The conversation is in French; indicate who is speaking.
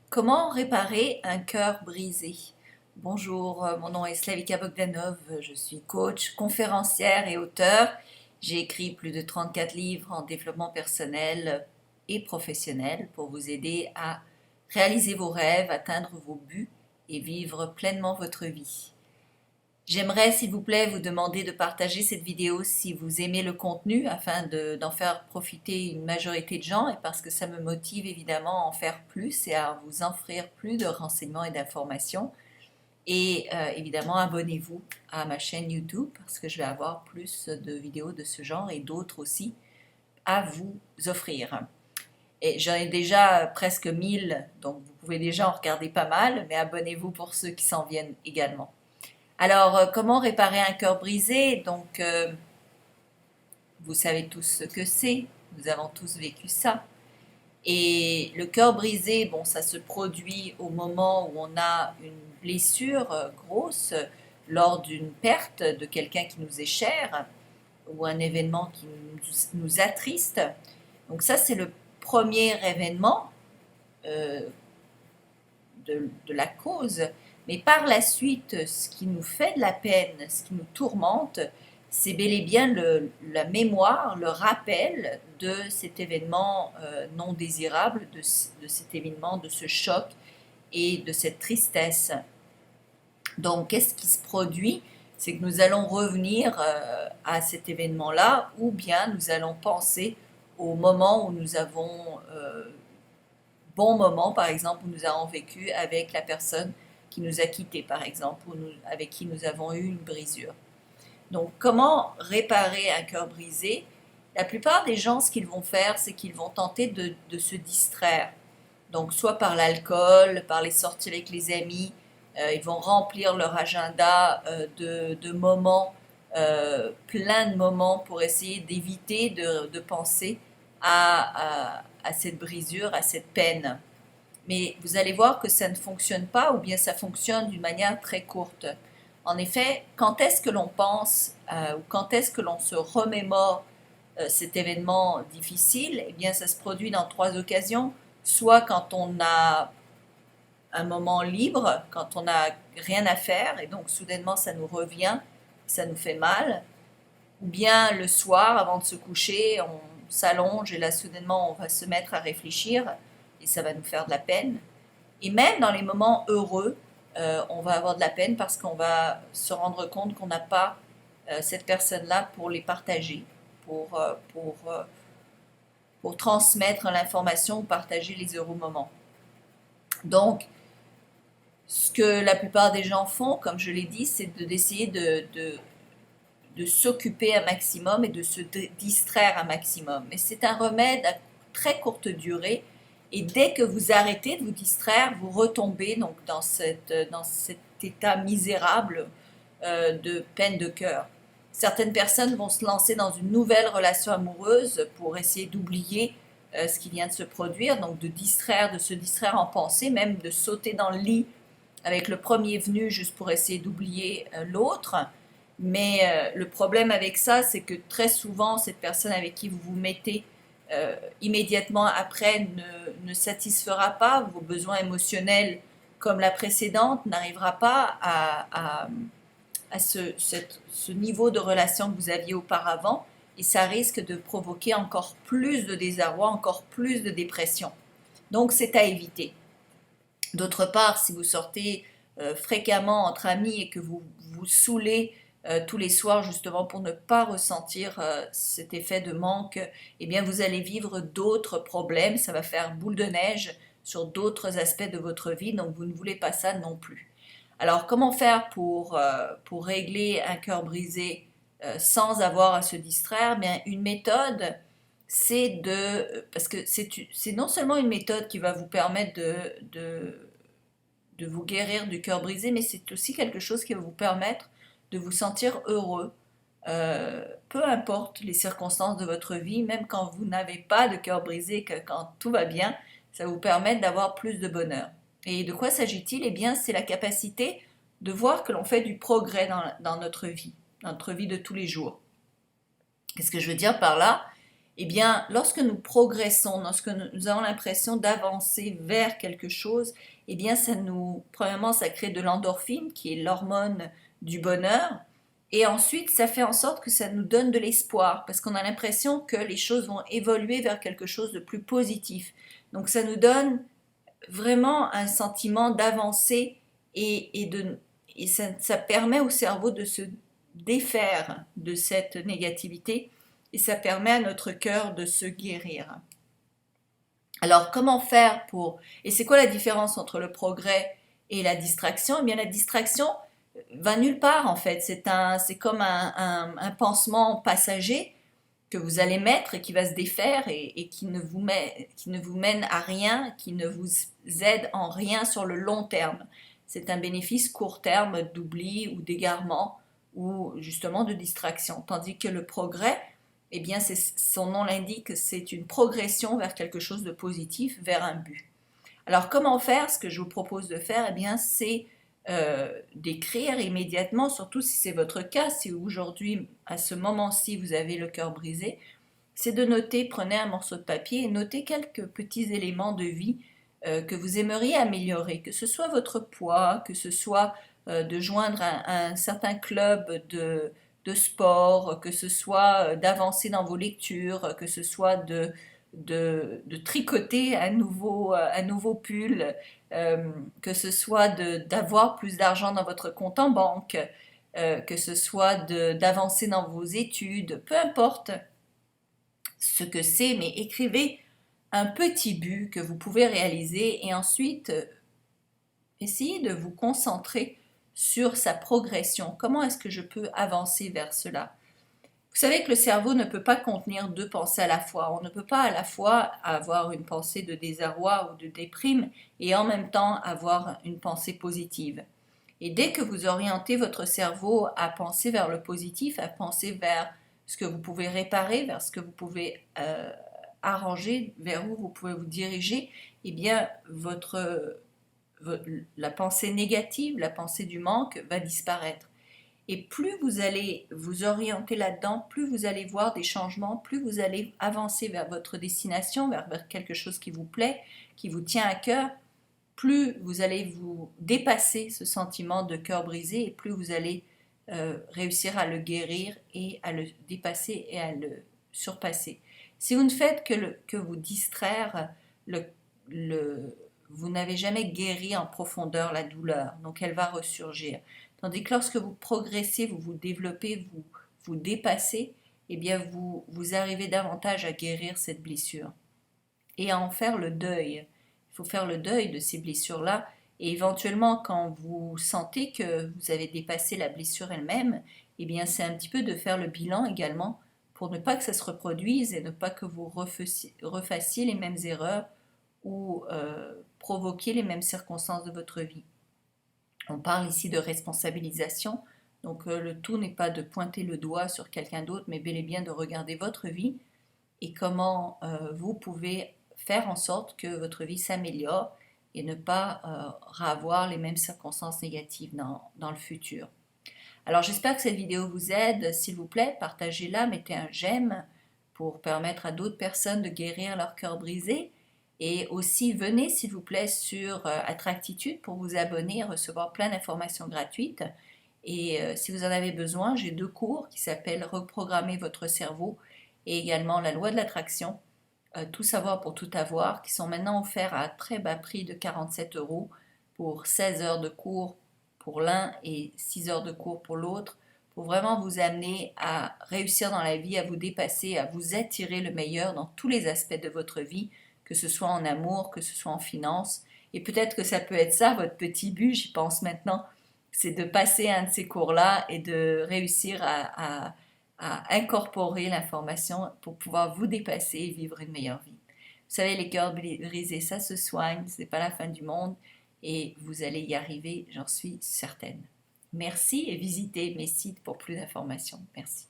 Speaker 1: Comment réparer un cœur brisé? Bonjour, mon nom est Slavika Bogdanov, je suis coach, conférencière et auteure. J'ai écrit plus de 34 livres en développement personnel et professionnel pour vous aider à réaliser vos rêves, atteindre vos buts et vivre pleinement votre vie. J'aimerais, s'il vous plaît, vous demander de partager cette vidéo si vous aimez le contenu afin d'en faire profiter une majorité de gens et parce que ça me motive évidemment à en faire plus et à vous offrir plus de renseignements et d'informations. Et évidemment, abonnez-vous à ma chaîne YouTube parce que je vais avoir plus de vidéos de ce genre et d'autres aussi à vous offrir. Et j'en ai déjà presque 1000, donc vous pouvez déjà en regarder pas mal, mais abonnez-vous pour ceux qui s'en viennent également. Alors, comment réparer un cœur brisé? Donc, vous savez tous ce que c'est, nous avons tous vécu ça. Et le cœur brisé, bon, ça se produit au moment où on a une blessure grosse, lors d'une perte de quelqu'un qui nous est cher, ou un événement qui nous attriste. Donc ça, c'est le premier événement euh, de la cause. Mais par la suite, ce qui nous fait de la peine, ce qui nous tourmente, c'est bel et bien la mémoire, le rappel de cet événement non désirable, de cet événement, de ce choc et de cette tristesse. Donc, qu'est-ce qui se produit? C'est que nous allons revenir à cet événement-là, ou bien nous allons penser au moment où nous avons bon moment, par exemple, où nous avons vécu avec la personne qui nous a quittés, par exemple, ou avec qui nous avons eu une brisure. Donc, comment réparer un cœur brisé? La plupart des gens, ce qu'ils vont faire, c'est qu'ils vont tenter de se distraire. Donc, soit par l'alcool, par les sorties avec les amis, ils vont remplir leur agenda de moments, plein de moments pour essayer d'éviter de penser à cette brisure, à cette peine. Mais vous allez voir que ça ne fonctionne pas ou bien ça fonctionne d'une manière très courte. En effet, quand est-ce que l'on pense ou quand est-ce que l'on se remémore cet événement difficile? Eh bien, ça se produit dans trois occasions. Soit quand on a un moment libre, quand on n'a rien à faire et donc soudainement ça nous revient, ça nous fait mal. Ou bien le soir, avant de se coucher, on s'allonge et là soudainement on va se mettre à réfléchir et ça va nous faire de la peine. Et même dans les moments heureux, on va avoir de la peine parce qu'on va se rendre compte qu'on n'a pas cette personne-là pour les partager, pour transmettre l'information ou partager les heureux moments. Donc, ce que la plupart des gens font, comme je l'ai dit, c'est d'essayer de s'occuper un maximum et de se distraire un maximum. Mais c'est un remède à très courte durée. Et dès que vous arrêtez de vous distraire, vous retombez donc dans cet état misérable de peine de cœur. Certaines personnes vont se lancer dans une nouvelle relation amoureuse pour essayer d'oublier ce qui vient de se produire, donc de se distraire en pensée, même de sauter dans le lit avec le premier venu juste pour essayer d'oublier l'autre. Mais le problème avec ça, c'est que très souvent, cette personne avec qui vous vous mettez immédiatement après ne satisfera pas vos besoins émotionnels comme la précédente, n'arrivera pas à ce niveau de relation que vous aviez auparavant et ça risque de provoquer encore plus de désarroi, encore plus de dépression. Donc c'est à éviter. D'autre part, si vous sortez fréquemment entre amis et que vous vous saoulez tous les soirs justement pour ne pas ressentir cet effet de manque, eh bien vous allez vivre d'autres problèmes, ça va faire boule de neige sur d'autres aspects de votre vie, donc vous ne voulez pas ça non plus. Alors comment faire pour régler un cœur brisé sans avoir à se distraire? Bien, une méthode, parce que c'est non seulement une méthode qui va vous permettre de vous guérir du cœur brisé, mais c'est aussi quelque chose qui va vous permettre de vous sentir heureux, peu importe les circonstances de votre vie, même quand vous n'avez pas de cœur brisé, que quand tout va bien, ça va vous permettre d'avoir plus de bonheur. Et de quoi s'agit-il? Eh bien, c'est la capacité de voir que l'on fait du progrès dans notre vie de tous les jours. Qu'est-ce que je veux dire par là? Eh bien, lorsque nous progressons, lorsque nous avons l'impression d'avancer vers quelque chose, eh bien, premièrement, ça crée de l'endorphine, qui est l'hormone du bonheur, et ensuite, ça fait en sorte que ça nous donne de l'espoir, parce qu'on a l'impression que les choses vont évoluer vers quelque chose de plus positif. Donc, ça nous donne vraiment un sentiment d'avancer et ça permet au cerveau de se défaire de cette négativité et ça permet à notre cœur de se guérir. Alors, comment faire pour... Et c'est quoi la différence entre le progrès et la distraction? Eh bien, la distraction va nulle part, en fait. C'est comme un pansement passager que vous allez mettre et qui va se défaire et qui ne vous mène à rien, qui ne vous aide en rien sur le long terme. C'est un bénéfice court terme d'oubli ou d'égarement ou justement de distraction. Tandis que le progrès, eh bien, son nom l'indique, c'est une progression vers quelque chose de positif, vers un but. Alors, comment faire? Ce que je vous propose de faire, eh bien, c'est d'écrire immédiatement, surtout si c'est votre cas, si aujourd'hui, à ce moment-ci, vous avez le cœur brisé, c'est de noter, prenez un morceau de papier et notez quelques petits éléments de vie que vous aimeriez améliorer, que ce soit votre poids, que ce soit de joindre un certain club de sport, que ce soit d'avancer dans vos lectures, que ce soit de tricoter un nouveau pull, que ce soit d'avoir plus d'argent dans votre compte en banque, que ce soit d'avancer dans vos études, peu importe ce que c'est, mais écrivez un petit but que vous pouvez réaliser et ensuite essayez de vous concentrer sur sa progression. Comment est-ce que je peux avancer vers cela? Vous savez que le cerveau ne peut pas contenir deux pensées à la fois. On ne peut pas à la fois avoir une pensée de désarroi ou de déprime et en même temps avoir une pensée positive. Et dès que vous orientez votre cerveau à penser vers le positif, à penser vers ce que vous pouvez réparer, vers ce que vous pouvez arranger, vers où vous pouvez vous diriger, eh bien la pensée négative, la pensée du manque va disparaître. Et plus vous allez vous orienter là-dedans, plus vous allez voir des changements, plus vous allez avancer vers votre destination, vers quelque chose qui vous plaît, qui vous tient à cœur, plus vous allez vous dépasser ce sentiment de cœur brisé et plus vous allez réussir à le guérir et à le dépasser et à le surpasser. Si vous ne faites que vous distraire, vous n'avez jamais guéri en profondeur la douleur, donc elle va ressurgir. Tandis que lorsque vous progressez, vous vous développez, vous dépassez, eh bien vous arrivez davantage à guérir cette blessure et à en faire le deuil. Il faut faire le deuil de ces blessures-là et éventuellement quand vous sentez que vous avez dépassé la blessure elle-même, eh bien c'est un petit peu de faire le bilan également pour ne pas que ça se reproduise et ne pas que vous refassiez les mêmes erreurs ou provoquiez les mêmes circonstances de votre vie. On parle ici de responsabilisation, donc le tout n'est pas de pointer le doigt sur quelqu'un d'autre, mais bel et bien de regarder votre vie et comment vous pouvez faire en sorte que votre vie s'améliore et ne pas avoir les mêmes circonstances négatives dans le futur. Alors j'espère que cette vidéo vous aide. S'il vous plaît, partagez-la, mettez un j'aime pour permettre à d'autres personnes de guérir leur cœur brisé. Et aussi, venez s'il vous plaît sur Attractitude pour vous abonner et recevoir plein d'informations gratuites. Et si vous en avez besoin, j'ai 2 cours qui s'appellent Reprogrammer votre cerveau et également La loi de l'attraction, Tout savoir pour tout avoir, qui sont maintenant offerts à très bas prix de 47 € pour 16 heures de cours pour l'un et 6 heures de cours pour l'autre, pour vraiment vous amener à réussir dans la vie, à vous dépasser, à vous attirer le meilleur dans tous les aspects de votre vie, que ce soit en amour, que ce soit en finance. Et peut-être que ça peut être ça, votre petit but, j'y pense maintenant, c'est de passer un de ces cours-là et de réussir à incorporer l'information pour pouvoir vous dépasser et vivre une meilleure vie. Vous savez, les cœurs brisés, ça se soigne, ce n'est pas la fin du monde et vous allez y arriver, j'en suis certaine. Merci et visitez mes sites pour plus d'informations. Merci.